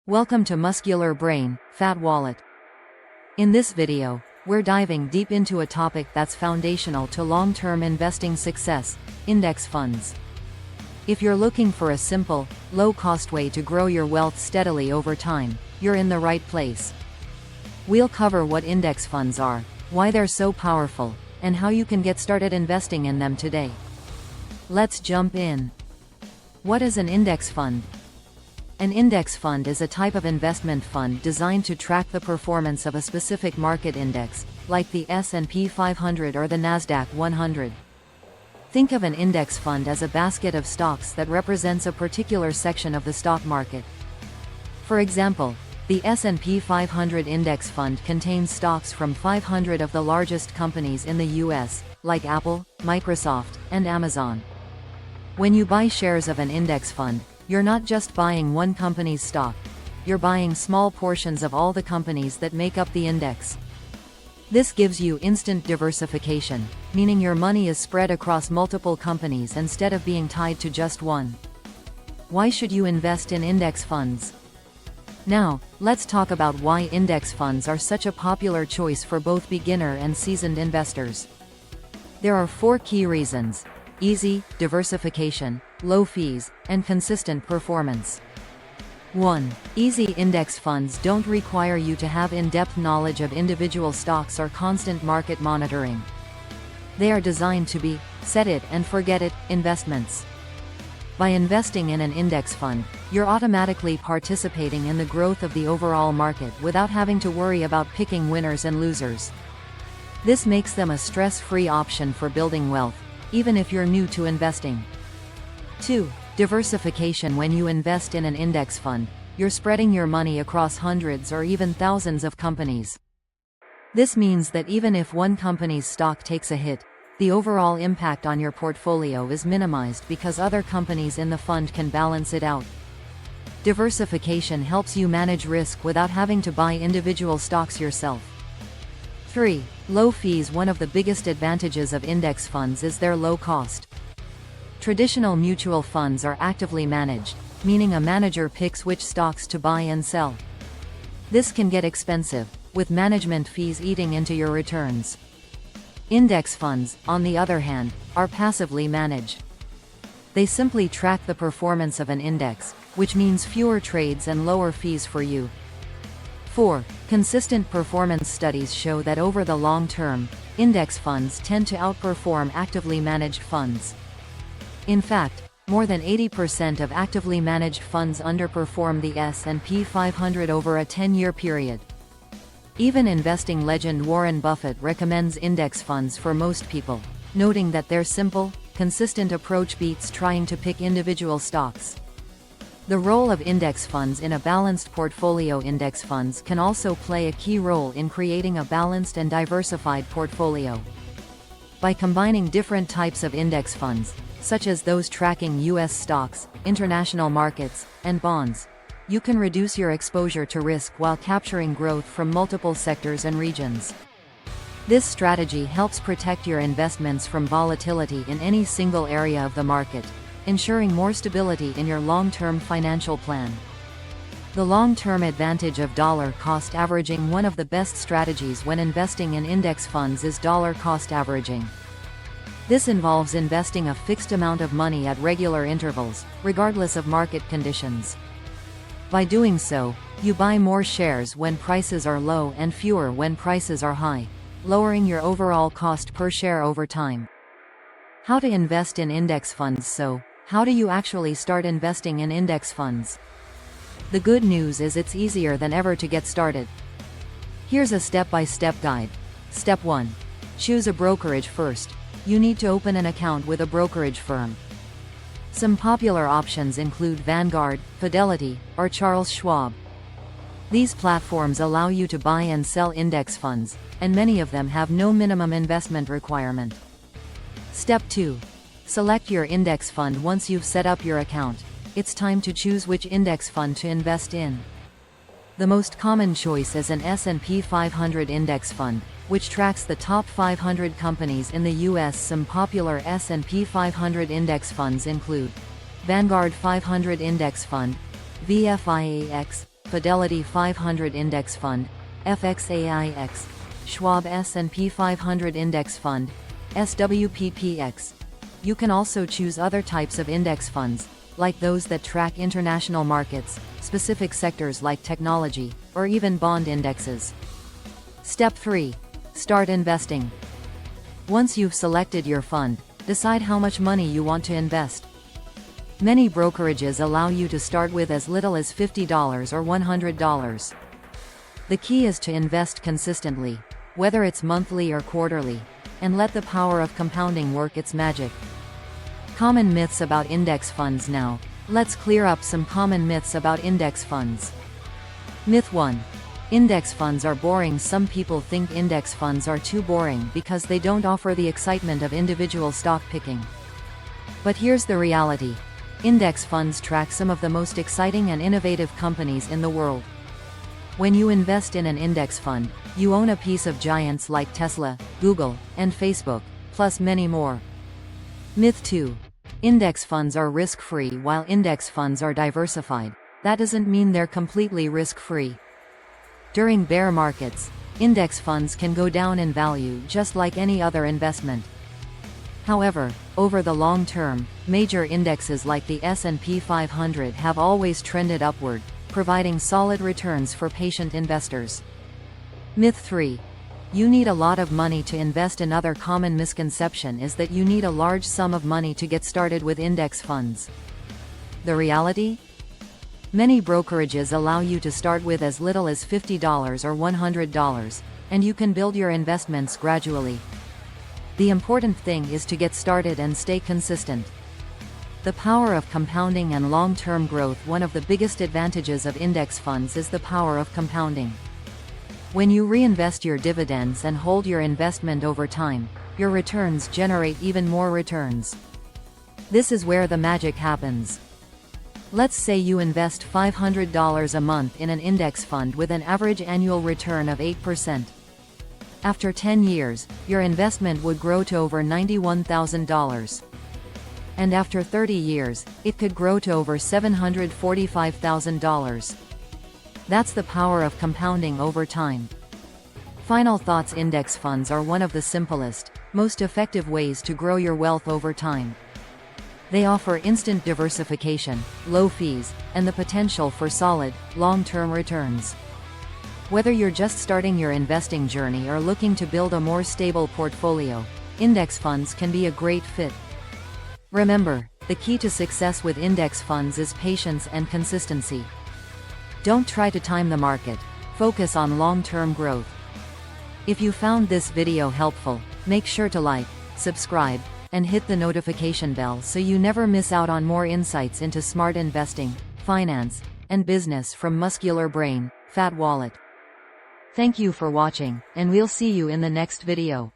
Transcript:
Welcome to Muscular Brain, Fat Wallet. In this video, we're diving deep into a topic that's foundational to long-term investing success: index funds. If you're looking for a simple, low-cost way to grow your wealth steadily over time, you're in the right place. We'll cover what index funds are, why they're so powerful, and how you can get started investing in them today. Let's jump in. What is an index fund? An index fund is a type of investment fund designed to track the performance of a specific market index, like the S&P 500 or the Nasdaq 100. Think of an index fund as a basket of stocks that represents a particular section of the stock market. For example, the S&P 500 index fund contains stocks from 500 of the largest companies in the US, like Apple, Microsoft, and Amazon. When you buy shares of an index fund, you're not just buying one company's stock. You're buying small portions of all the companies that make up the index. This gives you instant diversification, meaning your money is spread across multiple companies instead of being tied to just one. Why should you invest in index funds? Now, let's talk about why index funds are such a popular choice for both beginner and seasoned investors. There are 4 key reasons: easy, diversification, low fees, and consistent performance. 1. Easy. Index funds don't require you to have in-depth knowledge of individual stocks or constant market monitoring. They are designed to be set-it-and-forget-it investments. By investing in an index fund, you're automatically participating in the growth of the overall market without having to worry about picking winners and losers. This makes them a stress-free option for building wealth, even if you're new to investing. 2. Diversification. When you invest in an index fund, you're spreading your money across hundreds or even thousands of companies. This means that even if one company's stock takes a hit, the overall impact on your portfolio is minimized because other companies in the fund can balance it out. Diversification helps you manage risk without having to buy individual stocks yourself. 3. Low fees. One of the biggest advantages of index funds is their low cost. Traditional mutual funds are actively managed, meaning a manager picks which stocks to buy and sell. This can get expensive, with management fees eating into your returns. Index funds, on the other hand, are passively managed. They simply track the performance of an index, which means fewer trades and lower fees for you. 4. Consistent performance. Studies show that over the long term, index funds tend to outperform actively managed funds. In fact, more than 80% of actively managed funds underperform the S&P 500 over a 10-year period. Even investing legend Warren Buffett recommends index funds for most people, noting that their simple, consistent approach beats trying to pick individual stocks. The role of index funds in a balanced portfolio. Index funds can also play a key role in creating a balanced and diversified portfolio. By combining different types of index funds, such as those tracking U.S. stocks, international markets, and bonds, you can reduce your exposure to risk while capturing growth from multiple sectors and regions. This strategy helps protect your investments from volatility in any single area of the market, ensuring more stability in your long-term financial plan. The long-term advantage of dollar cost averaging. One of the best strategies when investing in index funds is dollar cost averaging. This involves investing a fixed amount of money at regular intervals, regardless of market conditions. By doing so, you buy more shares when prices are low and fewer when prices are high, lowering your overall cost per share over time. How to invest in index funds. So, how do you actually start investing in index funds? The good news is it's easier than ever to get started. Here's a step-by-step guide. Step 1. Choose a brokerage first. You need to open an account with a brokerage firm. Some popular options include Vanguard, Fidelity, or Charles Schwab. These platforms allow you to buy and sell index funds, and many of them have no minimum investment requirement. Step 2. Select your index fund. Once you've set up your account, it's time to choose which index fund to invest in. The most common choice is an S&P 500 index fund, which tracks the top 500 companies in the U.S. Some popular S&P 500 index funds include Vanguard 500 Index Fund, VFIAX, Fidelity 500 Index Fund, FXAIX, Schwab S&P 500 Index Fund, SWPPX. You can also choose other types of index funds, like those that track international markets, specific sectors like technology, or even bond indexes. Step 3. Start investing. Once you've selected your fund, decide how much money you want to invest. Many brokerages allow you to start with as little as $50 or $100. The key is to invest consistently, whether it's monthly or quarterly, and let the power of compounding work its magic. Common myths about index funds now. Let's clear up some common myths about index funds. Myth 1. Index funds are boring. Some people think index funds are too boring because they don't offer the excitement of individual stock picking. But here's the reality. Index funds track some of the most exciting and innovative companies in the world. When you invest in an index fund, you own a piece of giants like Tesla, Google, and Facebook, plus many more. Myth 2. Index funds are risk-free. While index funds are diversified, that doesn't mean they're completely risk-free. During bear markets, index funds can go down in value just like any other investment. However, over the long term, major indexes like the S&P 500 have always trended upward, providing solid returns for patient investors. Myth 3. You need a lot of money to invest. Another common misconception is that you need a large sum of money to get started with index funds. The reality? Many brokerages allow you to start with as little as $50 or $100, and you can build your investments gradually. The important thing is to get started and stay consistent. The power of compounding and long-term growth. One of the biggest advantages of index funds is the power of compounding. When you reinvest your dividends and hold your investment over time, your returns generate even more returns. This is where the magic happens. Let's say you invest $500 a month in an index fund with an average annual return of 8%. After 10 years, your investment would grow to over $91,000. And after 30 years, it could grow to over $745,000. That's the power of compounding over time. Final thoughts. Index funds are one of the simplest, most effective ways to grow your wealth over time. They offer instant diversification, low fees, and the potential for solid, long-term returns. Whether you're just starting your investing journey or looking to build a more stable portfolio, index funds can be a great fit. Remember, the key to success with index funds is patience and consistency. Don't try to time the market, focus on long-term growth. If you found this video helpful, make sure to like, subscribe, and hit the notification bell so you never miss out on more insights into smart investing, finance, and business from Muscular Brain, Fat Wallet. Thank you for watching, and we'll see you in the next video.